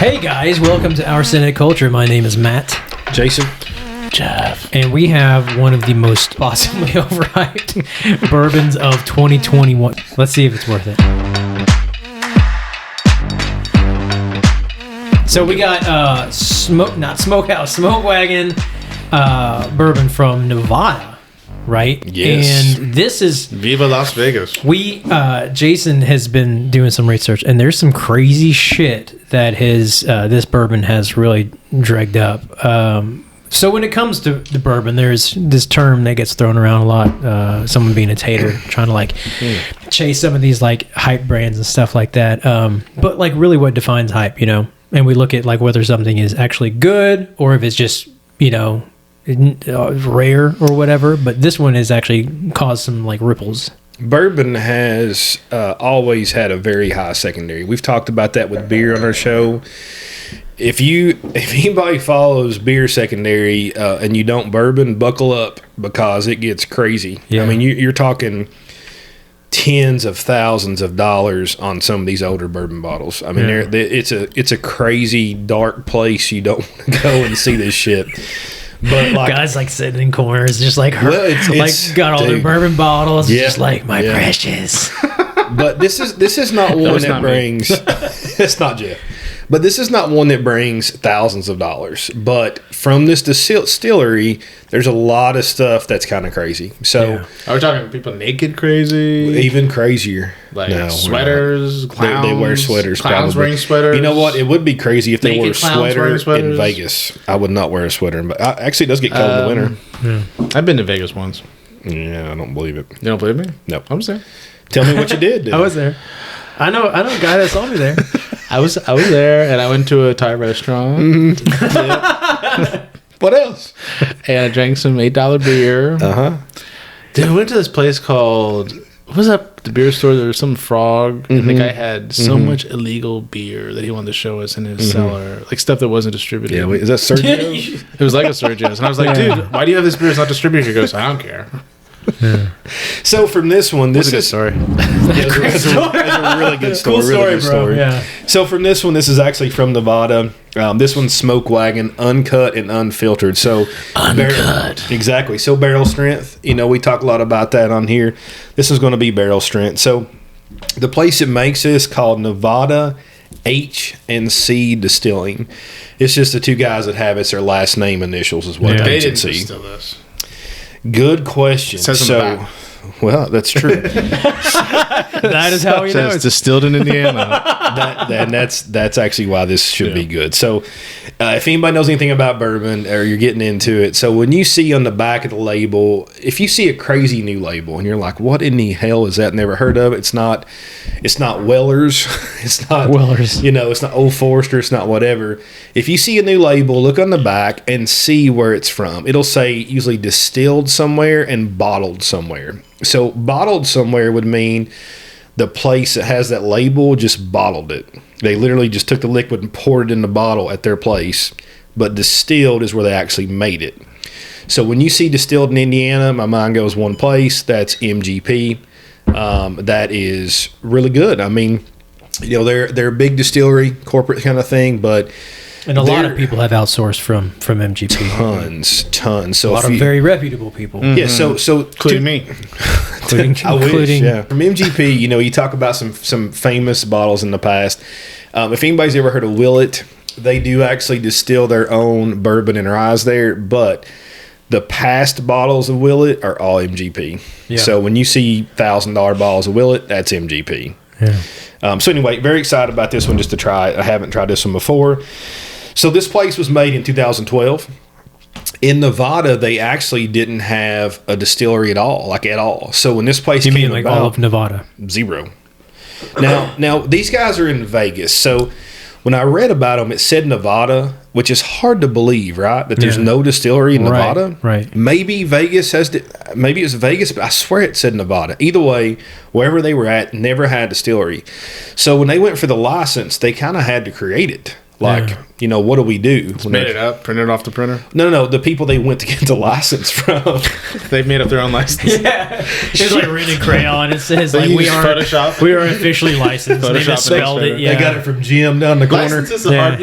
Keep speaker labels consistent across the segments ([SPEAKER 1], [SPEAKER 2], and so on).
[SPEAKER 1] Hey guys, welcome to Our Senate Culture. My name is Matt.
[SPEAKER 2] Jason.
[SPEAKER 3] Jeff.
[SPEAKER 1] And we have one of the most possibly overhyped bourbons of 2021. Let's see if it's worth it. So we got Smoke Wagon bourbon from Nevada, right?
[SPEAKER 2] Yes.
[SPEAKER 1] And this is
[SPEAKER 3] Viva Las Vegas.
[SPEAKER 1] Jason has been doing some research, and there's some crazy shit that his this bourbon has really dragged up. So when it comes to the bourbon, there's this term that gets thrown around a lot. Someone being a tater, trying to like chase some of these like hype brands and stuff like that. But like really what defines hype, you know? And we look at like whether something is actually good or if it's just, you know, rare or whatever. But this one has actually caused some like ripples.
[SPEAKER 2] Bourbon has always had a very high secondary. We've talked about that with beer on our show. If anybody follows beer secondary and you don't bourbon, buckle up because it gets crazy. Yeah. I mean, you're talking tens of thousands of dollars on some of these older bourbon bottles. I mean, it's a crazy dark place. You don't want to go and see this shit. But like,
[SPEAKER 1] guys like sitting in corners, just like it's got all their bourbon bottles, just like my precious.
[SPEAKER 2] But this is not one that brings. It's not Jeff. But this is not one that brings thousands of dollars. But from this distillery, there's a lot of stuff that's kind of crazy. So
[SPEAKER 3] are we talking people naked crazy?
[SPEAKER 2] Even crazier.
[SPEAKER 3] Like sweaters, clowns.
[SPEAKER 2] They wear sweaters.
[SPEAKER 3] Clowns
[SPEAKER 2] probably.
[SPEAKER 3] wearing sweaters.
[SPEAKER 2] You know what? It would be crazy if they wore a sweater in
[SPEAKER 3] sweaters.
[SPEAKER 2] Vegas. I would not wear a sweater. But actually, it does get cold in the winter.
[SPEAKER 3] Yeah. I've been to Vegas once.
[SPEAKER 2] Yeah, I don't believe it.
[SPEAKER 3] You don't believe me?
[SPEAKER 2] No.
[SPEAKER 3] I'm saying.
[SPEAKER 2] Tell me what you did.
[SPEAKER 1] I was there. I know a guy that saw me there.
[SPEAKER 3] I was there, and I went to a Thai restaurant.
[SPEAKER 2] Mm-hmm. What else?
[SPEAKER 3] And I drank some $8 beer. Dude, I went to this place called, what was that? The beer store. There was some frog, and the guy had so much illegal beer that he wanted to show us in his cellar, like stuff that wasn't distributed.
[SPEAKER 2] Yeah, wait, is that Sergio's?
[SPEAKER 3] It was like a Sergio's, and I was like, dude, why do you have this beer? It's not distributed. He goes, I don't care.
[SPEAKER 2] Yeah. So from this one, this is
[SPEAKER 3] a good story.
[SPEAKER 2] It's a really good story.
[SPEAKER 1] Cool
[SPEAKER 2] really good story.
[SPEAKER 1] Yeah.
[SPEAKER 2] So from this one, this is actually from Nevada. This one's Smoke Wagon, uncut and unfiltered. So
[SPEAKER 3] uncut,
[SPEAKER 2] exactly. So barrel strength. You know, we talk a lot about that on here. This is going to be barrel strength. So the place that makes this called Nevada H&C Distilling. It's just the two guys that have it. It's their last name initials is what
[SPEAKER 3] they
[SPEAKER 2] H&C.
[SPEAKER 3] didn't distill this.
[SPEAKER 2] Good question. So, well, that's true.
[SPEAKER 1] That is how we know
[SPEAKER 3] it's distilled in Indiana.
[SPEAKER 2] And that's actually why this should be good. So, if anybody knows anything about bourbon or you're getting into it, so when you see on the back of the label, if you see a crazy new label and you're like, "What in the hell is that?" Never heard of it. It's not Weller's. It's not
[SPEAKER 1] Weller's.
[SPEAKER 2] You know, it's not Old Forester. It's not whatever. If you see a new label, look on the back and see where it's from. It'll say usually distilled somewhere and bottled somewhere. So bottled somewhere would mean the place that has that label just bottled it. They literally just took the liquid and poured it in the bottle at their place. But distilled is where they actually made it. So when you see distilled in Indiana, my mind goes one place. That's MGP. That is really good. I mean, you know, they're a big distillery, corporate kind of thing, but
[SPEAKER 1] and a lot of people have outsourced from MGP.
[SPEAKER 2] Tons. So
[SPEAKER 1] a lot of very reputable people.
[SPEAKER 2] Mm-hmm. Yeah. So
[SPEAKER 3] including me.
[SPEAKER 1] including
[SPEAKER 2] yeah. From MGP, you know, you talk about some famous bottles in the past. If anybody's ever heard of Willet, they do actually distill their own bourbon and rye there, but the past bottles of Willet are all MGP. Yeah. So when you see $1,000 bottles of Willet, that's MGP. Yeah. So anyway, very excited about this one just to try it. I haven't tried this one before. So this place was made in 2012. In Nevada, they actually didn't have a distillery at all. So when this place came
[SPEAKER 1] like
[SPEAKER 2] about,
[SPEAKER 1] all of Nevada?
[SPEAKER 2] Zero. Now these guys are in Vegas. So when I read about them, it said Nevada, which is hard to believe, right? That there's no distillery in Nevada.
[SPEAKER 1] Right.
[SPEAKER 2] Maybe Vegas maybe it's Vegas, but I swear it said Nevada. Either way, wherever they were at, never had a distillery. So when they went for the license, they kind of had to create it. Like, what do we do?
[SPEAKER 3] Made it up, printed it off the printer.
[SPEAKER 2] No. The people they went to get the license from.
[SPEAKER 3] They've made up their own license.
[SPEAKER 1] Yeah. It's like written in crayon. It says like we are officially licensed. They misspelled it. Yeah.
[SPEAKER 2] They got it from Jim down the corner.
[SPEAKER 3] License is hard.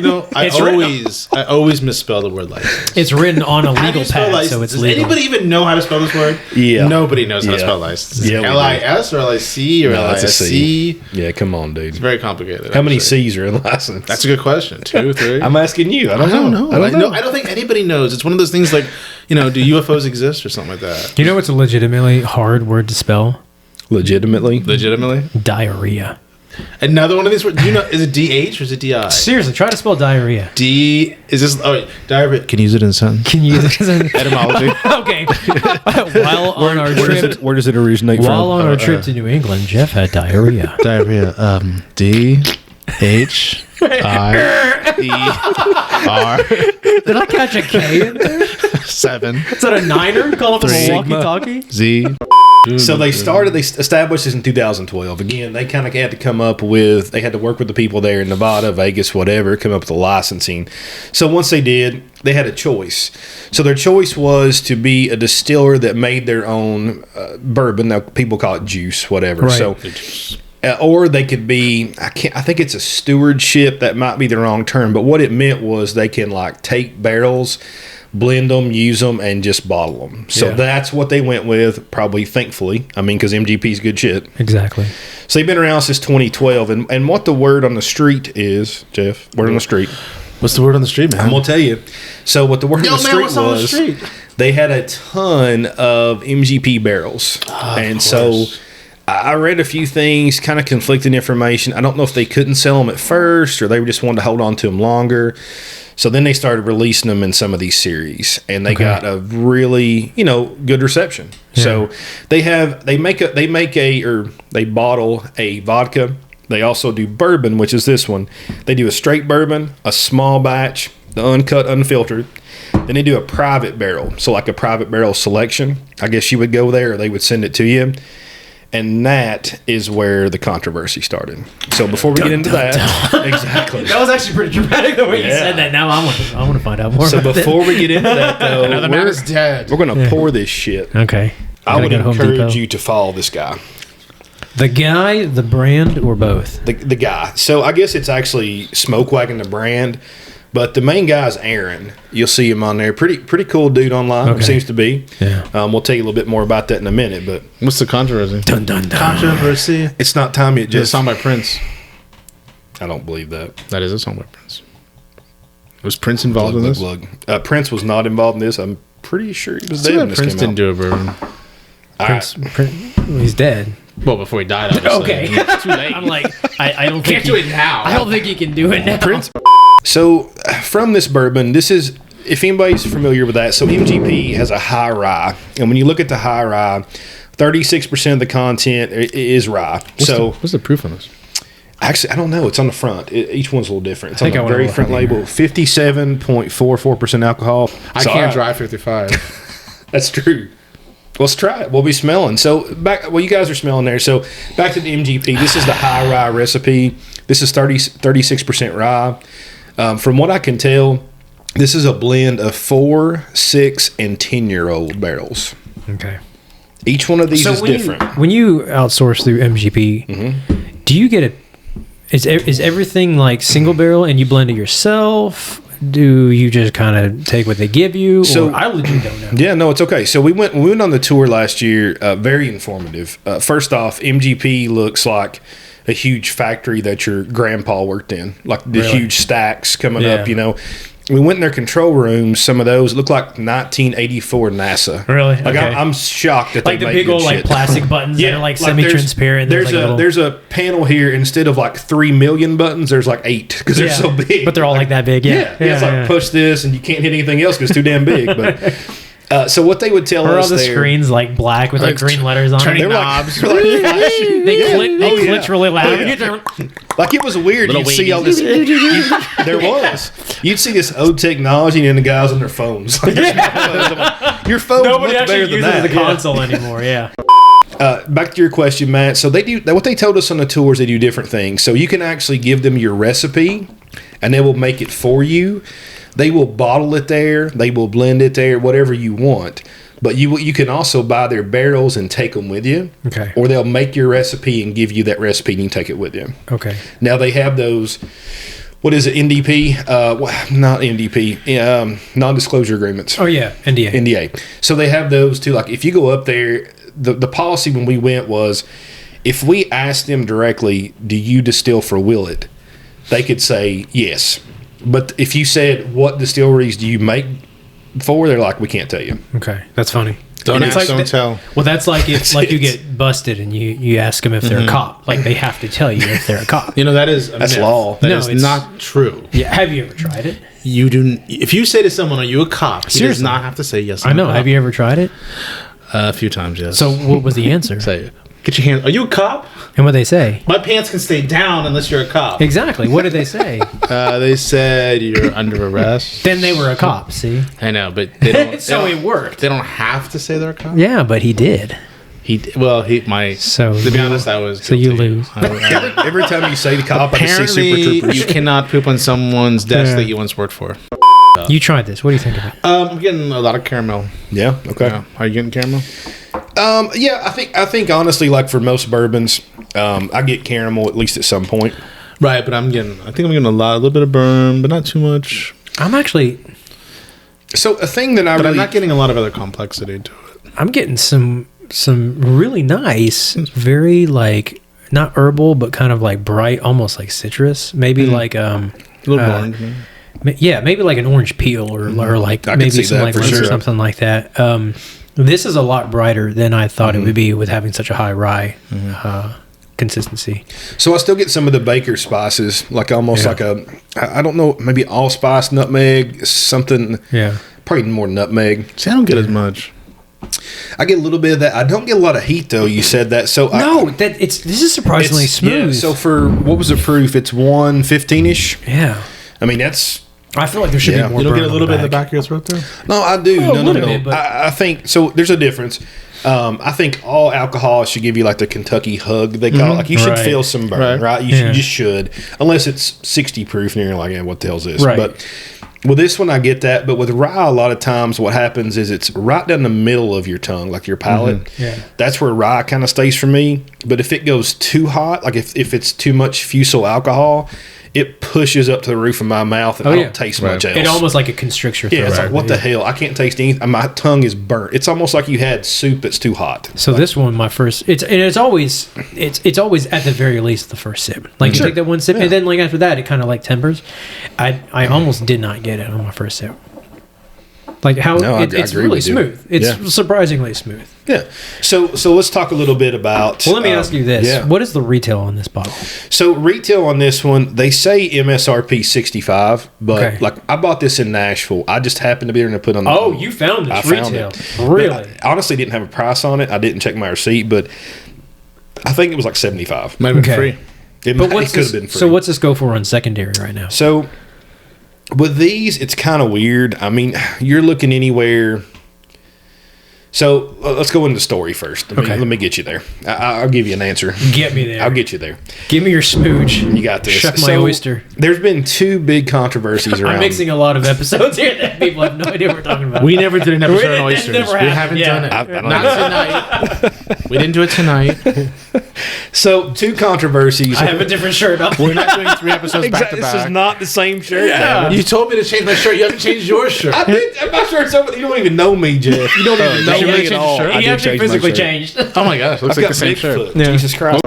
[SPEAKER 3] I always misspell the word license.
[SPEAKER 1] It's written on a legal pad, so it's
[SPEAKER 3] Does
[SPEAKER 1] legal.
[SPEAKER 3] anybody even know how to spell this word?
[SPEAKER 2] Yeah.
[SPEAKER 3] Nobody knows how to spell license. Is it LIS or LIC or LISC?
[SPEAKER 2] Yeah, come on, dude.
[SPEAKER 3] It's very complicated.
[SPEAKER 2] How many C's are in license?
[SPEAKER 3] That's a good question. 2, 3.
[SPEAKER 2] I'm asking you. I don't know.
[SPEAKER 3] I don't think anybody knows. It's one of those things like, do UFOs exist or something like that?
[SPEAKER 1] You know what's a legitimately hard word to spell?
[SPEAKER 2] Legitimately?
[SPEAKER 1] Diarrhea.
[SPEAKER 3] Another one of these words. Do you know? Is it DH or is it DI?
[SPEAKER 1] Seriously, try to spell diarrhea.
[SPEAKER 3] Is this? Oh, wait, diarrhea. Can you use it in a sentence?
[SPEAKER 1] Can you use it as an
[SPEAKER 3] etymology?
[SPEAKER 1] Okay. While on our trip,
[SPEAKER 2] where does it originate from?
[SPEAKER 1] While on our trip to New England, Jeff had diarrhea.
[SPEAKER 3] Diarrhea. DHIER.
[SPEAKER 1] Did I catch a K in there?
[SPEAKER 3] 7.
[SPEAKER 1] Is that a niner? Call it a walkie-talkie?
[SPEAKER 3] Z.
[SPEAKER 2] So they established this in 2012. Again, they kind of had to they had to work with the people there in Nevada, Vegas, whatever, come up with the licensing. So once they did, they had a choice. So their choice was to be a distiller that made their own bourbon. Now people call it juice, whatever.
[SPEAKER 1] Right.
[SPEAKER 2] So, or they could be, I think it's a stewardship. That might be the wrong term, but what it meant was they can like take barrels, blend them, use them, and just bottle them. So that's what they went with, probably thankfully. I mean, because MGP's good shit.
[SPEAKER 1] Exactly.
[SPEAKER 2] So they've been around since 2012. And what the word on the street is, Jeff, word on the street.
[SPEAKER 3] What's the word on the street, man?
[SPEAKER 2] I'm going to tell you. So what the word on the street was, they had a ton of MGP barrels. And so I read a few things, kind of conflicting information. I don't know if they couldn't sell them at first or they just wanted to hold on to them longer. So then they started releasing them in some of these series, and they got a really, good reception. Yeah. So they bottle a vodka. They also do bourbon, which is this one. They do a straight bourbon, a small batch, the uncut, unfiltered. Then they do a private barrel, so like a private barrel selection. I guess you would go there, or they would send it to you. And that is where the controversy started. So before we get into that, exactly.
[SPEAKER 1] That was actually pretty dramatic the way you said that. Now I want to find out more.
[SPEAKER 2] So before we get into that, though,
[SPEAKER 3] another man is dead.
[SPEAKER 2] We're going to pour this shit.
[SPEAKER 1] Okay.
[SPEAKER 2] I would encourage you to follow this guy.
[SPEAKER 1] The guy, the brand, or both?
[SPEAKER 2] The guy. So I guess it's actually Smoke Wagon, the brand. But the main guy is Aaron. You'll see him on there. Pretty cool dude online, seems to be.
[SPEAKER 1] Yeah.
[SPEAKER 2] We'll tell you a little bit more about that in a minute. But
[SPEAKER 3] what's the controversy?
[SPEAKER 1] Dun, dun, dun.
[SPEAKER 3] Controversy?
[SPEAKER 2] It's not time yet.
[SPEAKER 3] It's a song by Prince.
[SPEAKER 2] I don't believe that.
[SPEAKER 3] That is a song by Prince. Was Prince involved in this?
[SPEAKER 2] Prince was not involved in this. I'm pretty sure he was dead when this
[SPEAKER 3] Prince
[SPEAKER 2] came
[SPEAKER 3] didn't do a bourbon.
[SPEAKER 1] Prince, he's dead.
[SPEAKER 3] Well, before he died, obviously.
[SPEAKER 1] Okay.
[SPEAKER 3] It's too late.
[SPEAKER 1] I'm like, I don't think
[SPEAKER 3] Can't do it now.
[SPEAKER 1] I don't think he can do it now.
[SPEAKER 2] Prince. So from this bourbon, this is, if anybody's familiar with that, so MGP has a high rye. And when you look at the high rye, 36% of the content is rye.
[SPEAKER 3] What's the proof on this?
[SPEAKER 2] Actually, I don't know. It's on the front. Each one's a little different. It's
[SPEAKER 1] I think
[SPEAKER 2] on the very front label. 57.44% alcohol.
[SPEAKER 3] I can't drive 55.
[SPEAKER 2] That's true. Let's try it. We'll be smelling. So you guys are smelling there. So back to the MGP. This is the high rye recipe. This is 36% rye. From what I can tell, this is a blend of 4, 6, and 10-year-old barrels.
[SPEAKER 1] Okay.
[SPEAKER 2] Each one of these is different.
[SPEAKER 1] When you outsource through MGP, do you get is everything like single barrel and you blend it yourself? Do you just kind of take what they give you?
[SPEAKER 2] So
[SPEAKER 1] I legit don't know.
[SPEAKER 2] Yeah, no, it's okay. So we went on the tour last year. Very informative. First off, MGP looks like a huge factory that your grandpa worked in, like the huge stacks coming up. We went in their control rooms. Some of those look like 1984 NASA.
[SPEAKER 1] Really?
[SPEAKER 2] Like
[SPEAKER 1] okay.
[SPEAKER 2] I'm shocked that
[SPEAKER 1] like
[SPEAKER 2] they
[SPEAKER 1] the
[SPEAKER 2] make
[SPEAKER 1] big old
[SPEAKER 2] shit.
[SPEAKER 1] like plastic buttons that are like semi-transparent.
[SPEAKER 2] There's a panel here. Instead of like 3 million buttons, there's like 8 because they're so big.
[SPEAKER 1] But they're all like that big. Yeah.
[SPEAKER 2] It's like push this and you can't hit anything else because it's too damn big. But so what they would tell us,
[SPEAKER 1] all the screens like black with like green letters on
[SPEAKER 3] turning
[SPEAKER 1] them.
[SPEAKER 3] knobs.
[SPEAKER 1] They clicked really loud.
[SPEAKER 2] Like it was weird. You'd see all this. You'd see this old technology and the guys on their phones. Your phone.
[SPEAKER 1] Nobody
[SPEAKER 2] much
[SPEAKER 1] actually
[SPEAKER 2] better than
[SPEAKER 1] uses
[SPEAKER 2] that.
[SPEAKER 1] the console anymore. Yeah.
[SPEAKER 2] Back to your question, Matt. So what they told us on the tours, they do different things. So you can actually give them your recipe, and they will make it for you. They will bottle it there. They will blend it there, whatever you want. But you can also buy their barrels and take them with you.
[SPEAKER 1] Okay.
[SPEAKER 2] Or they'll make your recipe and give you that recipe and you take it with you.
[SPEAKER 1] Okay.
[SPEAKER 2] Now they have those, what is it, NDP? Not NDP, non-disclosure agreements.
[SPEAKER 1] Oh, yeah, NDA.
[SPEAKER 2] NDA. So they have those too. Like if you go up there, the policy when we went was if we asked them directly, do you distill for Willett? They could say yes. But if you said, what distilleries do you make for? They're like, we can't tell you.
[SPEAKER 1] Okay, that's funny.
[SPEAKER 3] Don't
[SPEAKER 1] And
[SPEAKER 3] ask, don't tell.
[SPEAKER 1] Well, that's like if you get busted and you ask them if they're a cop. Like they have to tell you if they're a cop.
[SPEAKER 3] You know, that's
[SPEAKER 2] That's law.
[SPEAKER 3] That
[SPEAKER 1] No,
[SPEAKER 3] is
[SPEAKER 1] it's-
[SPEAKER 3] not true.
[SPEAKER 1] Yeah, have you ever tried it?
[SPEAKER 3] You do. If you say to someone, "Are you a cop?" He does
[SPEAKER 1] Seriously?
[SPEAKER 3] not have to say yes.
[SPEAKER 1] I know. Have you ever tried it?
[SPEAKER 3] A few times, yes.
[SPEAKER 1] So what was the answer?
[SPEAKER 3] say, "Get your hands." Are you a cop?
[SPEAKER 1] And what they say?
[SPEAKER 3] My pants can stay down unless you're a cop.
[SPEAKER 1] Exactly. What did they say?
[SPEAKER 3] They said you're under arrest.
[SPEAKER 1] Then they were a cop. See?
[SPEAKER 3] I know, but they don't.
[SPEAKER 1] So
[SPEAKER 3] they
[SPEAKER 1] it
[SPEAKER 3] don't-
[SPEAKER 1] worked.
[SPEAKER 3] They don't have to say they're a cop.
[SPEAKER 1] Yeah, but he did.
[SPEAKER 3] So to be honest, I was.
[SPEAKER 1] So you
[SPEAKER 3] guilty.
[SPEAKER 1] lose.
[SPEAKER 2] Every time you say the cop, I just see Super
[SPEAKER 3] Apparently,
[SPEAKER 2] Troopers.
[SPEAKER 3] you cannot poop on someone's desk
[SPEAKER 1] Yeah.
[SPEAKER 3] that you once worked for.
[SPEAKER 1] You tried this. What do you think of it?
[SPEAKER 3] I'm getting a lot of caramel.
[SPEAKER 2] Yeah. Okay.
[SPEAKER 3] Yeah. Are you getting caramel?
[SPEAKER 2] Yeah. I think honestly, like for most bourbons, I get caramel at least at some point.
[SPEAKER 3] Right, but I think I'm getting a little bit of burn, but not too much.
[SPEAKER 1] I'm actually.
[SPEAKER 2] So a thing that
[SPEAKER 3] But I'm not getting a lot of other complexity to it.
[SPEAKER 1] I'm getting some really nice, very like not herbal, but kind of like bright, almost like citrus. Maybe like
[SPEAKER 3] A little orange, maybe.
[SPEAKER 1] yeah, maybe like an orange peel or like
[SPEAKER 2] I could
[SPEAKER 1] maybe
[SPEAKER 2] see
[SPEAKER 1] some
[SPEAKER 2] that
[SPEAKER 1] like
[SPEAKER 2] for
[SPEAKER 1] lemon or
[SPEAKER 2] sure.
[SPEAKER 1] something like that. This is a lot brighter than I thought it would be with having such a high rye consistency.
[SPEAKER 2] So I still get some of the baker spices, like almost like I don't know, maybe allspice, nutmeg, something.
[SPEAKER 1] Yeah.
[SPEAKER 2] Probably more nutmeg.
[SPEAKER 3] See, I don't get as much.
[SPEAKER 2] I get a little bit of that. I don't get a lot of heat though. You said that, so
[SPEAKER 1] No, this is surprisingly smooth.
[SPEAKER 2] Yeah, so for what was the proof? It's 115-ish.
[SPEAKER 1] Yeah.
[SPEAKER 2] I mean that's.
[SPEAKER 1] I feel like there should
[SPEAKER 2] Yeah.
[SPEAKER 1] be more.
[SPEAKER 3] You don't
[SPEAKER 1] burn
[SPEAKER 3] get a
[SPEAKER 1] on
[SPEAKER 3] little bit in the
[SPEAKER 1] back.
[SPEAKER 3] back of your throat there?
[SPEAKER 2] No, I do.
[SPEAKER 1] Well, a
[SPEAKER 2] No.
[SPEAKER 1] little bit, but-
[SPEAKER 2] I think so. There's a difference. I think all alcohol should give you like the Kentucky hug they call it. Like you should
[SPEAKER 1] Right.
[SPEAKER 2] feel some burn, right? You
[SPEAKER 1] Yeah.
[SPEAKER 2] just should, unless it's 60 proof and you're like, yeah, what the hell's this?
[SPEAKER 1] Right.
[SPEAKER 2] But with this one, I get that. But with rye, a lot of times what happens is it's right down the middle of your tongue, like your palate.
[SPEAKER 1] Yeah.
[SPEAKER 2] That's where rye kind of stays for me. But if it goes too hot, like if it's too much fusel alcohol, it pushes up to the roof of my mouth and I don't taste much else.
[SPEAKER 1] It almost like it constricts your throat.
[SPEAKER 2] Yeah, it's like, what the hell? I can't taste anything. My tongue is burnt. It's almost like you had soup that's too hot.
[SPEAKER 1] So this one, my first, it's always at the very least the first sip. Like you take that one sip, and then like after that, it kind of like tempers. I almost did not get it on my first sip. Like how
[SPEAKER 2] No, I
[SPEAKER 1] it's
[SPEAKER 2] agree
[SPEAKER 1] really
[SPEAKER 2] with you.
[SPEAKER 1] smooth. It's
[SPEAKER 2] Yeah.
[SPEAKER 1] surprisingly smooth.
[SPEAKER 2] Yeah. So let's talk a little bit about.
[SPEAKER 1] Well, let me ask you this:
[SPEAKER 2] Yeah.
[SPEAKER 1] what is the retail on this bottle?
[SPEAKER 2] So retail on this one, they say MSRP 65, but
[SPEAKER 1] Okay.
[SPEAKER 2] like I bought this in Nashville. I just happened to be there and put on.
[SPEAKER 1] Oh, you found this
[SPEAKER 2] I found
[SPEAKER 1] retail?
[SPEAKER 2] it.
[SPEAKER 1] Really?
[SPEAKER 2] I honestly didn't have a price on it. I didn't check my receipt, but I think it was like 75.
[SPEAKER 3] Might have been
[SPEAKER 1] Okay.
[SPEAKER 3] free.
[SPEAKER 2] It
[SPEAKER 1] But
[SPEAKER 2] could
[SPEAKER 1] what's
[SPEAKER 2] have
[SPEAKER 1] this,
[SPEAKER 2] been free.
[SPEAKER 1] so what's this go for on secondary right now?
[SPEAKER 2] So with these, it's kind of weird. I mean, you're looking anywhere. So let's go into the story first. Let me get you there. I'll give you an answer.
[SPEAKER 1] Get me there.
[SPEAKER 2] I'll get you there.
[SPEAKER 1] Give me your smooch.
[SPEAKER 2] You got this.
[SPEAKER 1] Shuck my oyster.
[SPEAKER 2] There's been two big controversies around.
[SPEAKER 1] I'm mixing a lot of episodes here that people have no idea what we're talking about.
[SPEAKER 3] We never did an episode on
[SPEAKER 1] It
[SPEAKER 3] oysters.
[SPEAKER 1] never
[SPEAKER 3] We
[SPEAKER 1] happened,
[SPEAKER 3] haven't
[SPEAKER 1] yeah.
[SPEAKER 3] done it.
[SPEAKER 2] I don't
[SPEAKER 3] Not
[SPEAKER 2] know.
[SPEAKER 3] tonight. We didn't do it tonight.
[SPEAKER 2] So two controversies.
[SPEAKER 1] I have a different shirt on.
[SPEAKER 3] We're not doing 3 episodes back to
[SPEAKER 2] This is
[SPEAKER 3] back.
[SPEAKER 2] not the same shirt.
[SPEAKER 1] Yeah.
[SPEAKER 2] damn it.
[SPEAKER 3] You told me to change my shirt. You haven't changed your shirt.
[SPEAKER 2] I did. I'm not sure it's over. You don't even know me, Jeff. You don't even know
[SPEAKER 3] did you
[SPEAKER 2] me
[SPEAKER 3] really
[SPEAKER 2] at
[SPEAKER 3] change
[SPEAKER 2] all.
[SPEAKER 3] your shirt?
[SPEAKER 2] I
[SPEAKER 1] He
[SPEAKER 2] did
[SPEAKER 1] actually
[SPEAKER 2] change my
[SPEAKER 1] physically
[SPEAKER 2] shirt.
[SPEAKER 1] changed.
[SPEAKER 3] Oh my gosh, looks
[SPEAKER 2] I've
[SPEAKER 3] like
[SPEAKER 2] got
[SPEAKER 3] the same shirt.
[SPEAKER 2] Bigfoot.
[SPEAKER 1] Yeah.
[SPEAKER 2] Jesus Christ.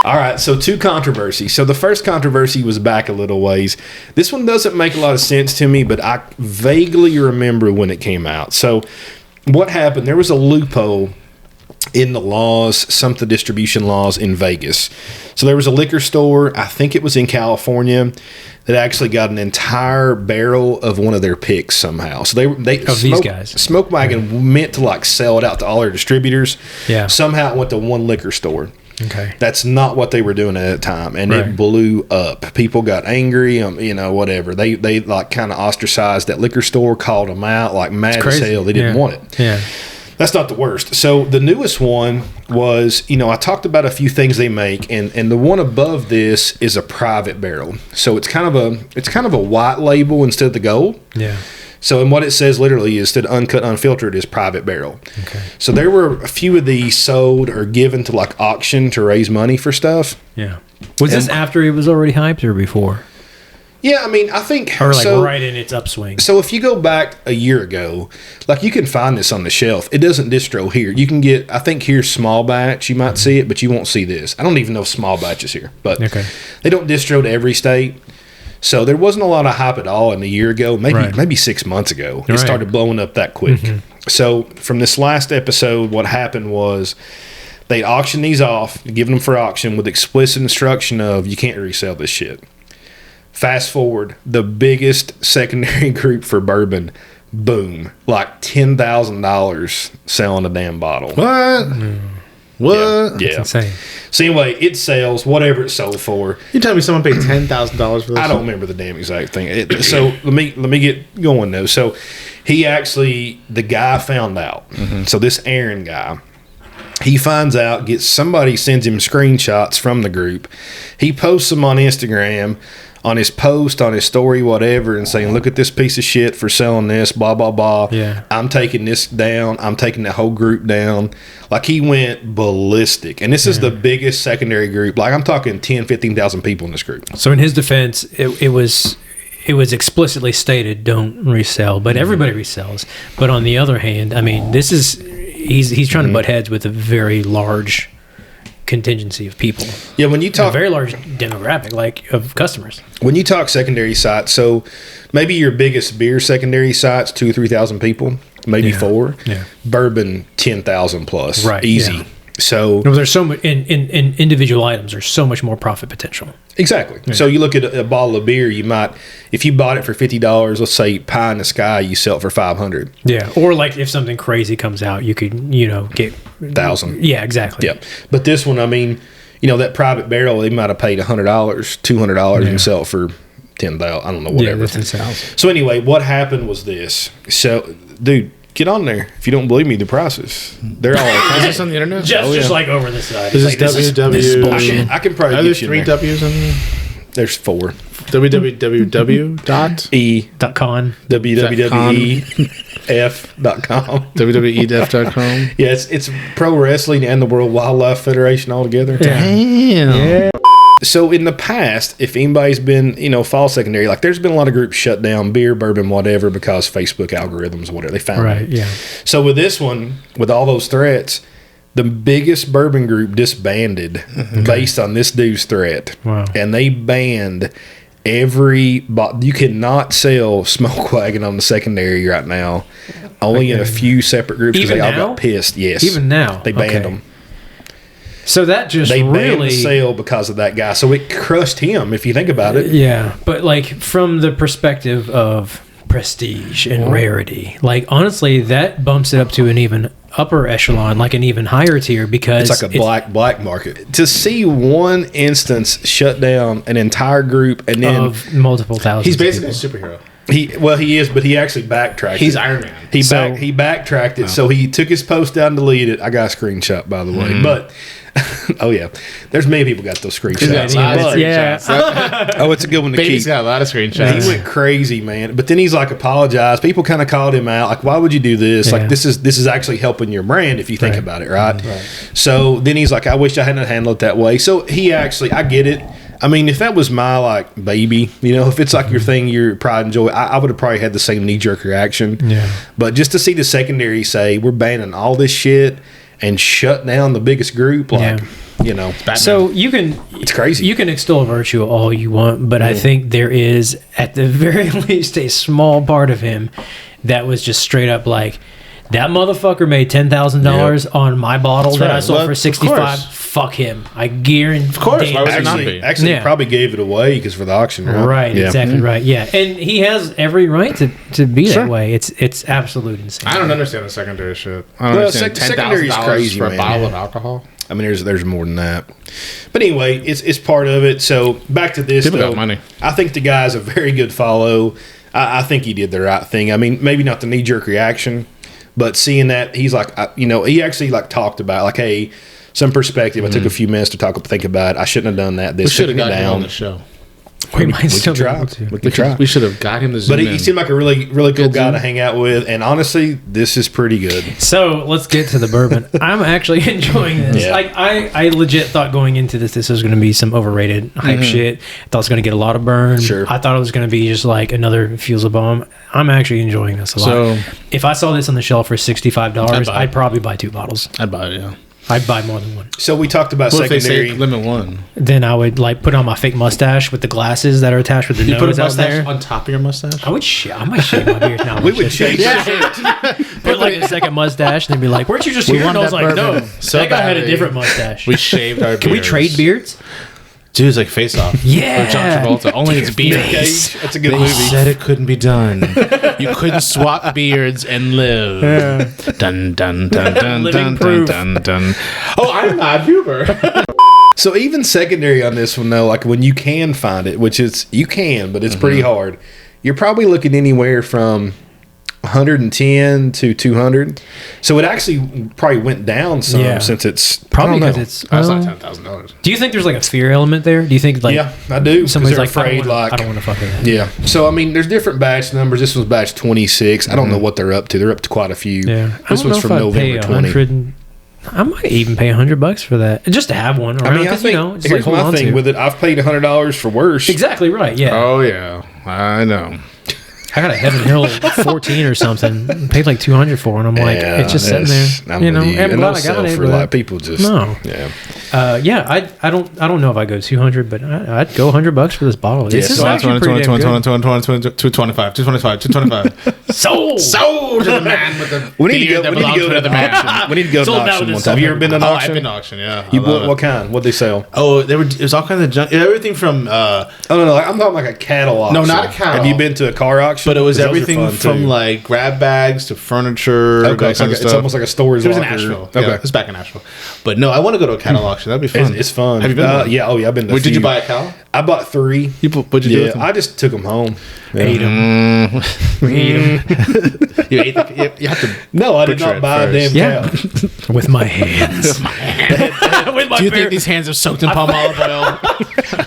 [SPEAKER 2] All right, so two controversies. So the first controversy was back a little ways. This one doesn't make a lot of sense to me, but I vaguely remember when it came out. So what happened? There was a loophole in the laws, some of the distribution laws in Vegas. So there was a liquor store, I think it was in California, that actually got an entire barrel of one of their picks somehow. So they
[SPEAKER 1] these guys.
[SPEAKER 2] Smoke Wagon meant to like sell it out to all their distributors.
[SPEAKER 1] Yeah.
[SPEAKER 2] Somehow it went to one liquor store.
[SPEAKER 1] Okay.
[SPEAKER 2] That's not what they were doing at the time, and
[SPEAKER 1] Right.
[SPEAKER 2] it blew up. People got angry, whatever. They like kind of ostracized that liquor store, called them out, like mad as
[SPEAKER 1] Crazy.
[SPEAKER 2] hell. They didn't
[SPEAKER 1] Yeah.
[SPEAKER 2] want it.
[SPEAKER 1] Yeah.
[SPEAKER 2] That's not the worst. So the newest one was, I talked about a few things they make, and the one above this is a private barrel. So it's kind of a white label instead of the gold.
[SPEAKER 1] Yeah.
[SPEAKER 2] So, and what it says literally is that Uncut, Unfiltered is private barrel.
[SPEAKER 1] Okay.
[SPEAKER 2] So there were a few of these sold or given to like auction to raise money for stuff.
[SPEAKER 1] Yeah. Was this after it was already hyped or before?
[SPEAKER 2] Yeah, I mean, I think...
[SPEAKER 1] Or like right in its upswing.
[SPEAKER 2] So if you go back a year ago, like you can find this on the shelf. It doesn't distro here. You can get, I think here's small batch. You might see it, but you won't see this. I don't even know if small batch is here. But they don't distro to every state. So there wasn't a lot of hype at all in a year ago, maybe 6 months ago. It started blowing up that quick. So from this last episode, what happened was they auctioned these off, giving them for auction with explicit instruction of you can't resell this shit. Fast forward, the biggest secondary group for bourbon, boom, like $10,000 selling a damn bottle.
[SPEAKER 3] What? What?
[SPEAKER 2] Yeah.
[SPEAKER 1] That's insane.
[SPEAKER 2] So anyway, it sells whatever it sold for.
[SPEAKER 3] You telling me someone paid $10,000 for this?
[SPEAKER 2] I don't remember the damn exact thing. So let me get going though. So the guy found out. So this Aaron guy, he finds out, somebody sends him screenshots from the group. He posts them on Instagram, on his post, on his story, whatever, and saying, look at this piece of shit for selling this, blah, blah, blah.
[SPEAKER 1] Yeah.
[SPEAKER 2] I'm taking this down. I'm taking the whole group down. Like, he went ballistic. And this is the biggest secondary group. Like, I'm talking 10, 15,000 people in this group.
[SPEAKER 1] So in his defense, it was explicitly stated, don't resell, but everybody resells. But on the other hand, I mean, he's trying to butt heads with a very large contingency of people.
[SPEAKER 2] Yeah, when you talk...
[SPEAKER 1] A very large demographic, like, of customers.
[SPEAKER 2] When you talk secondary sites, so maybe your biggest beer secondary sites, 2,000 or 3,000 people, maybe 4.
[SPEAKER 1] Yeah.
[SPEAKER 2] Bourbon, 10,000 plus.
[SPEAKER 1] Right.
[SPEAKER 2] Easy.
[SPEAKER 1] Yeah.
[SPEAKER 2] So...
[SPEAKER 1] No, there's so much... In individual items, there's so much more profit potential.
[SPEAKER 2] Exactly. Yeah. So you look at a bottle of beer, you might... If you bought it for $50, let's say Pie in the Sky, you sell it for $500.
[SPEAKER 1] Yeah. Or like if something crazy comes out, you could, get...
[SPEAKER 2] 1,000.
[SPEAKER 1] Yeah, exactly.
[SPEAKER 2] Yeah. But this one, I mean, that private barrel, they might have paid $100, $200 and sell it for $10,000. I don't know, whatever.
[SPEAKER 1] Yeah, that's insane.
[SPEAKER 2] So anyway, what happened was this. So, dude, get on there. If you don't believe me, the prices. They're all...
[SPEAKER 3] Is this on the internet?
[SPEAKER 1] Just like over the side.
[SPEAKER 3] Is this www?
[SPEAKER 2] This is bullshit. I can probably
[SPEAKER 3] There's
[SPEAKER 2] get you
[SPEAKER 3] 3
[SPEAKER 2] in there.
[SPEAKER 3] W's in there?
[SPEAKER 2] There's 4.
[SPEAKER 3] www.e.con.
[SPEAKER 2] www.ef.com.
[SPEAKER 3] www.edef.com.
[SPEAKER 2] Yeah, it's pro wrestling and the World Wildlife Federation all together.
[SPEAKER 3] Damn. Yeah.
[SPEAKER 2] So in the past, if anybody's been, fall secondary, like there's been a lot of groups shut down, beer, bourbon, whatever, because Facebook algorithms, whatever, they found
[SPEAKER 1] Right,
[SPEAKER 2] it.
[SPEAKER 1] yeah.
[SPEAKER 2] So with this one, with all those threats, the biggest bourbon group disbanded based on this dude's threat.
[SPEAKER 1] Wow.
[SPEAKER 2] And they banned you cannot sell Smoke Wagon on the secondary right now. Only in a few separate groups because they all got pissed. Yes.
[SPEAKER 1] Even now?
[SPEAKER 2] They banned them.
[SPEAKER 1] So that just
[SPEAKER 2] They banned
[SPEAKER 1] really...
[SPEAKER 2] the sale because of that guy. So it crushed him, if you think about it.
[SPEAKER 1] Yeah. But like from the perspective of prestige and rarity, like honestly, that bumps it up to an even upper echelon, like an even higher tier, because
[SPEAKER 2] it's like a black market. To see one instance shut down an entire group and then
[SPEAKER 1] of multiple thousands.
[SPEAKER 3] He's basically a superhero.
[SPEAKER 2] He is, but he actually backtracked.
[SPEAKER 3] He's
[SPEAKER 2] it.
[SPEAKER 3] Iron Man.
[SPEAKER 2] He backtracked it, so he took his post down and deleted it. I got a screenshot, by the way, but oh yeah, there's many people got those screenshots. Oh, it's a good one to
[SPEAKER 3] Baby's
[SPEAKER 2] keep.
[SPEAKER 3] got a lot of screenshots.
[SPEAKER 2] He went crazy, man. But then he's like apologized. People kind of called him out, like, "Why would you do this?
[SPEAKER 1] Yeah.
[SPEAKER 2] Like, this is actually helping your brand if you think about it, right?" So then he's like, "I wish I hadn't handled it that way." So he actually, I get it. I mean, if that was my like baby, if it's like your thing, you probably enjoy, I would have probably had the same knee jerk reaction.
[SPEAKER 1] Yeah.
[SPEAKER 2] But just to see the secondary say we're banning all this shit and shut down the biggest group, like
[SPEAKER 1] So it's
[SPEAKER 2] crazy.
[SPEAKER 1] You can extol virtue all you want, but I think there is at the very least a small part of him that was just straight up like, that motherfucker made $10,000 on my bottle I sold for $65. Fuck him. I guarantee.
[SPEAKER 3] Of course. Why would it not be?
[SPEAKER 2] Actually, he probably gave it away because for the auction, right?
[SPEAKER 1] Right, exactly right. Yeah, and he has every right to be that way. It's absolute insane.
[SPEAKER 3] I don't understand the secondary shit. I don't understand $10,000
[SPEAKER 2] crazy,
[SPEAKER 3] for a bottle of alcohol.
[SPEAKER 2] I mean, there's more than that. But anyway, it's part of it. So back to this.
[SPEAKER 3] People got money.
[SPEAKER 2] I think the guy's a very good follow. I think he did the right thing. I mean, maybe not the knee jerk reaction, But seeing that, he's like, he actually like talked about like, hey, some perspective. I took a few minutes to think about it. I shouldn't have done that.
[SPEAKER 3] We should have got him on the show.
[SPEAKER 1] We might still
[SPEAKER 2] try.
[SPEAKER 1] be
[SPEAKER 2] We try.
[SPEAKER 3] We should have got him to Zoom
[SPEAKER 2] But he seemed like a really, really cool guy to hang out with. And honestly, this is pretty good.
[SPEAKER 1] So let's get to the bourbon. I'm actually enjoying this.
[SPEAKER 2] Yeah.
[SPEAKER 1] Like I legit thought going into this was going to be some overrated hype shit. I thought it was going to get a lot of burn.
[SPEAKER 2] Sure.
[SPEAKER 1] I thought it was going to be just like another Fuels a Bomb. I'm actually enjoying this a lot.
[SPEAKER 3] So-
[SPEAKER 1] if I saw this on the shelf for $65,
[SPEAKER 3] I'd
[SPEAKER 1] I'd probably buy 2 bottles.
[SPEAKER 3] I'd buy it, yeah.
[SPEAKER 1] I'd buy more than one.
[SPEAKER 2] So we talked about
[SPEAKER 3] What if they
[SPEAKER 2] secondary.
[SPEAKER 3] say limit one?
[SPEAKER 1] Then I would like put on my fake mustache with the glasses that are attached with the
[SPEAKER 3] You put a
[SPEAKER 1] nose out
[SPEAKER 3] mustache
[SPEAKER 1] there.
[SPEAKER 3] on top of your mustache?
[SPEAKER 1] I might shave my beard now.
[SPEAKER 2] we would shake.
[SPEAKER 1] Put like a second mustache and they'd be like, "Weren't you just here?" And I was
[SPEAKER 3] want
[SPEAKER 1] like,
[SPEAKER 3] that
[SPEAKER 1] "No,
[SPEAKER 3] bourbon so
[SPEAKER 1] that guy had a
[SPEAKER 3] badly.
[SPEAKER 1] different mustache."
[SPEAKER 3] We shaved our beards.
[SPEAKER 1] Can we trade beards?
[SPEAKER 3] Dude, it's like Face Off.
[SPEAKER 1] Yeah.
[SPEAKER 3] Or John Travolta. Only it's beard.
[SPEAKER 2] Cage. That's a good
[SPEAKER 3] They
[SPEAKER 2] movie.
[SPEAKER 3] said it couldn't be done. You couldn't swap beards and live. Dun dun dun dun
[SPEAKER 1] Living
[SPEAKER 3] dun,
[SPEAKER 1] proof.
[SPEAKER 3] dun dun. Oh, I'm not Huber.
[SPEAKER 2] So even secondary on this one though, like when you can find it, which is you can, but it's pretty hard. You're probably looking anywhere from 110 to 200. So it actually probably went down some
[SPEAKER 1] Yeah.
[SPEAKER 2] since it's
[SPEAKER 1] Probably
[SPEAKER 2] I don't
[SPEAKER 1] because
[SPEAKER 2] know.
[SPEAKER 1] it's.
[SPEAKER 3] That's
[SPEAKER 1] well,
[SPEAKER 3] not $10,000.
[SPEAKER 1] do you think there's like a fear element there? Do you think like
[SPEAKER 2] yeah, I do. 'Cause
[SPEAKER 1] somebody's
[SPEAKER 2] they're
[SPEAKER 1] like, I don't want to fuck with that?
[SPEAKER 2] yeah. So I mean, there's different batch numbers. This was batch 26. I don't know what they're up to. They're up to quite a few.
[SPEAKER 1] Yeah,
[SPEAKER 2] This one's from November 20.
[SPEAKER 1] I might even pay $100 for that just to have one. Around,
[SPEAKER 2] I mean, I think
[SPEAKER 1] just
[SPEAKER 2] here's
[SPEAKER 1] hold
[SPEAKER 2] my
[SPEAKER 1] on
[SPEAKER 2] thing
[SPEAKER 1] to.
[SPEAKER 2] with it. I've paid $100 for worse.
[SPEAKER 1] Exactly right. Yeah,
[SPEAKER 3] Oh, yeah. I know.
[SPEAKER 1] I got a Heaven Hill 14 or something. Paid like $200 for, and I'm like,
[SPEAKER 2] Yeah,
[SPEAKER 1] it's just sitting
[SPEAKER 2] that's-
[SPEAKER 1] there.
[SPEAKER 2] I'm
[SPEAKER 1] You know,
[SPEAKER 2] with you.
[SPEAKER 1] I'm
[SPEAKER 2] And
[SPEAKER 1] glad
[SPEAKER 2] they'll
[SPEAKER 1] I got
[SPEAKER 2] sell
[SPEAKER 1] it.
[SPEAKER 2] for a
[SPEAKER 1] but-
[SPEAKER 2] lot. People just
[SPEAKER 1] No.
[SPEAKER 2] yeah.
[SPEAKER 1] Yeah, I don't know if I go 200, but I'd go $100 for this bottle. This is
[SPEAKER 3] So
[SPEAKER 1] actually pretty damn good.
[SPEAKER 3] 225, 225.
[SPEAKER 1] Sold.
[SPEAKER 3] Sold to the man with the
[SPEAKER 2] We need to
[SPEAKER 3] beard
[SPEAKER 2] go.
[SPEAKER 3] that
[SPEAKER 2] We need to
[SPEAKER 3] belongs
[SPEAKER 2] go
[SPEAKER 3] to
[SPEAKER 2] to
[SPEAKER 3] another man.
[SPEAKER 2] We need to go to
[SPEAKER 1] Sold
[SPEAKER 2] an
[SPEAKER 1] out
[SPEAKER 2] auction
[SPEAKER 1] with
[SPEAKER 2] one
[SPEAKER 1] this
[SPEAKER 2] time. Have you ever been to an
[SPEAKER 3] Oh, I've
[SPEAKER 2] auction?
[SPEAKER 3] been to auction, yeah.
[SPEAKER 2] You
[SPEAKER 3] I love
[SPEAKER 2] bought what
[SPEAKER 3] it.
[SPEAKER 2] kind? What'd they sell?
[SPEAKER 3] Oh, it was all kinds of junk. Everything from,
[SPEAKER 2] Oh no, I'm talking like a cattle auction.
[SPEAKER 3] No, not a cattle.
[SPEAKER 2] Have you been to a car auction?
[SPEAKER 3] but it was
[SPEAKER 2] 'Cause those are
[SPEAKER 3] everything
[SPEAKER 2] fun,
[SPEAKER 3] from
[SPEAKER 2] too.
[SPEAKER 3] like grab bags to furniture.
[SPEAKER 2] Okay,
[SPEAKER 3] that kind of
[SPEAKER 2] it's
[SPEAKER 3] stuff.
[SPEAKER 2] almost like a storage
[SPEAKER 3] It was in
[SPEAKER 2] locker.
[SPEAKER 3] Asheville.
[SPEAKER 2] Okay.
[SPEAKER 3] Yeah, it's back in Asheville. But no, I want to go to a cattle auction. That'd be fun.
[SPEAKER 2] It's fun.
[SPEAKER 3] Have you been? to one?
[SPEAKER 2] Yeah. Oh yeah, I've been to. a
[SPEAKER 3] Wait, did you
[SPEAKER 2] few.
[SPEAKER 3] buy a cow?
[SPEAKER 2] I bought 3.
[SPEAKER 3] What'd you do
[SPEAKER 2] Yeah,
[SPEAKER 3] with them?
[SPEAKER 2] I just took them home.
[SPEAKER 1] Ate 'em. Ate 'em.
[SPEAKER 3] You ate the, you have to.
[SPEAKER 2] No, I did
[SPEAKER 3] Butcher
[SPEAKER 2] not
[SPEAKER 3] it
[SPEAKER 2] buy a damn
[SPEAKER 3] first.
[SPEAKER 1] Yeah.
[SPEAKER 2] cow.
[SPEAKER 1] With my hands. With my
[SPEAKER 3] Do you
[SPEAKER 1] bare-
[SPEAKER 3] think these hands are soaked in palm olive oil?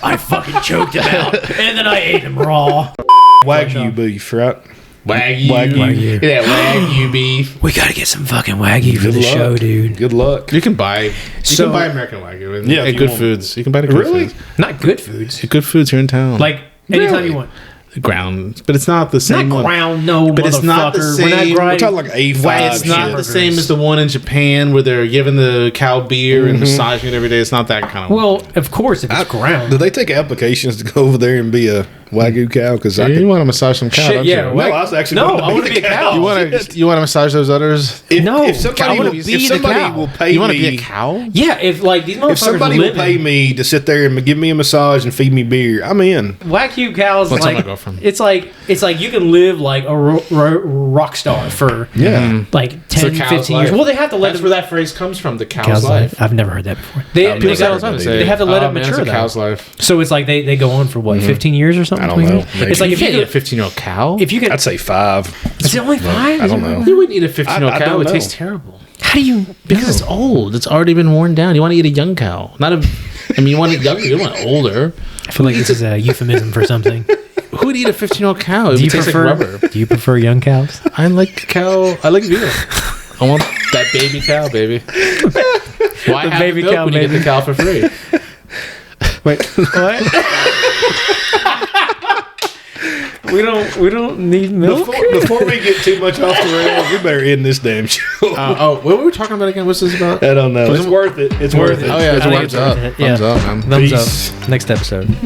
[SPEAKER 1] I fucking choked him out, and then I ate him raw.
[SPEAKER 2] Wagyu beef, right?
[SPEAKER 3] Wagyu.
[SPEAKER 1] Wagyu.
[SPEAKER 3] Yeah, Wagyu beef.
[SPEAKER 1] We gotta get some fucking Wagyu for
[SPEAKER 2] Good
[SPEAKER 1] the
[SPEAKER 2] luck.
[SPEAKER 1] show, dude.
[SPEAKER 2] Good luck.
[SPEAKER 3] You can buy.
[SPEAKER 1] So-
[SPEAKER 3] can buy American Wagyu. And,
[SPEAKER 2] Yeah, if
[SPEAKER 3] and
[SPEAKER 2] you
[SPEAKER 3] Good
[SPEAKER 2] want.
[SPEAKER 3] Foods. You can buy the Good
[SPEAKER 2] Really?
[SPEAKER 3] Foods.
[SPEAKER 1] Not good foods.
[SPEAKER 3] Good Foods here in town.
[SPEAKER 1] Like anytime
[SPEAKER 2] Really?
[SPEAKER 1] you want.
[SPEAKER 3] ground, but it's not the same
[SPEAKER 1] Not
[SPEAKER 3] one.
[SPEAKER 1] ground, no,
[SPEAKER 3] But it's not the
[SPEAKER 1] motherfucker.
[SPEAKER 3] same-
[SPEAKER 1] We're not
[SPEAKER 3] we're
[SPEAKER 2] We're
[SPEAKER 1] grinding.
[SPEAKER 2] talking like A5.
[SPEAKER 3] It's not
[SPEAKER 2] shit.
[SPEAKER 3] the same as the one in Japan where they're giving the cow beer and massaging it every day. It's not that kind of one.
[SPEAKER 1] Well, of course, if it's ground.
[SPEAKER 2] Do they take applications to go over there and be a Wagyu cow? Because I
[SPEAKER 3] You
[SPEAKER 2] could.
[SPEAKER 3] want to massage some cow,
[SPEAKER 1] Shit,
[SPEAKER 3] don't
[SPEAKER 1] yeah.
[SPEAKER 3] you?
[SPEAKER 2] No, I was actually
[SPEAKER 1] No,
[SPEAKER 2] wanting to
[SPEAKER 1] I want to be a cow.
[SPEAKER 3] You want to massage those udders?
[SPEAKER 2] If,
[SPEAKER 1] No,
[SPEAKER 2] if
[SPEAKER 1] I
[SPEAKER 2] somebody,
[SPEAKER 1] wanna
[SPEAKER 2] will,
[SPEAKER 1] be
[SPEAKER 2] if
[SPEAKER 1] the
[SPEAKER 2] somebody
[SPEAKER 1] cow.
[SPEAKER 2] will pay
[SPEAKER 3] You want to
[SPEAKER 2] me,
[SPEAKER 3] be a cow?
[SPEAKER 1] Yeah, if like these motherfuckers
[SPEAKER 2] if somebody will pay me to sit there and give me a massage and feed me beer, I'm in.
[SPEAKER 1] Wagyu cows,
[SPEAKER 3] What's on
[SPEAKER 1] like
[SPEAKER 3] my girlfriend?
[SPEAKER 1] it's like you can live like a rock star for
[SPEAKER 2] Yeah.
[SPEAKER 1] like 10, 15 years. Well, they have to let
[SPEAKER 3] That's
[SPEAKER 1] it
[SPEAKER 3] where that phrase comes from. The cow's,
[SPEAKER 1] cow's
[SPEAKER 3] life.
[SPEAKER 1] life. I've never heard that before. They,
[SPEAKER 2] I've
[SPEAKER 1] they,
[SPEAKER 2] never
[SPEAKER 1] got-
[SPEAKER 2] heard that
[SPEAKER 1] they
[SPEAKER 2] either.
[SPEAKER 1] have to let it
[SPEAKER 3] man, it's
[SPEAKER 1] mature
[SPEAKER 3] a
[SPEAKER 1] though.
[SPEAKER 3] cow's life.
[SPEAKER 1] So it's like they go on for what 15 years or something.
[SPEAKER 2] I don't
[SPEAKER 1] 20
[SPEAKER 2] know.
[SPEAKER 1] years?
[SPEAKER 2] Maybe.
[SPEAKER 1] It's like
[SPEAKER 3] You
[SPEAKER 1] if you
[SPEAKER 3] can't eat a
[SPEAKER 1] could,
[SPEAKER 3] 15-year-old cow.
[SPEAKER 1] if you could,
[SPEAKER 2] I'd say 5.
[SPEAKER 1] is it only 5?
[SPEAKER 2] I don't know.
[SPEAKER 3] You wouldn't eat a 15-year-old
[SPEAKER 2] I
[SPEAKER 3] cow.
[SPEAKER 2] don't
[SPEAKER 3] It
[SPEAKER 2] know.
[SPEAKER 3] tastes terrible.
[SPEAKER 1] How do you?
[SPEAKER 3] Because it's old. It's already been worn down. You want to eat a young cow, not a. I mean, you want it younger. You want older.
[SPEAKER 1] I feel like this is a euphemism for something.
[SPEAKER 3] Who would eat a 15-year-old cow? It
[SPEAKER 1] Do you
[SPEAKER 3] would taste
[SPEAKER 1] prefer?
[SPEAKER 3] like rubber.
[SPEAKER 1] Do you prefer young cows?
[SPEAKER 3] I like cow. I like veal. I want that baby cow, baby. Why
[SPEAKER 1] The
[SPEAKER 3] have
[SPEAKER 1] baby
[SPEAKER 3] milk
[SPEAKER 1] cow,
[SPEAKER 3] when you get
[SPEAKER 1] baby.
[SPEAKER 3] the cow for free?
[SPEAKER 1] Wait, what? we don't need milk.
[SPEAKER 2] Before we get too much off the rails, we better end this damn show.
[SPEAKER 3] What were we talking about again? What's this about?
[SPEAKER 2] I don't know. It's worth it. It's worth it.
[SPEAKER 3] Oh yeah, it's
[SPEAKER 1] I think
[SPEAKER 3] thumbs
[SPEAKER 1] it's
[SPEAKER 3] up.
[SPEAKER 1] worth it.
[SPEAKER 3] Thumbs
[SPEAKER 1] Yeah.
[SPEAKER 3] up, man.
[SPEAKER 1] Thumbs
[SPEAKER 2] Peace.
[SPEAKER 1] up. Next episode.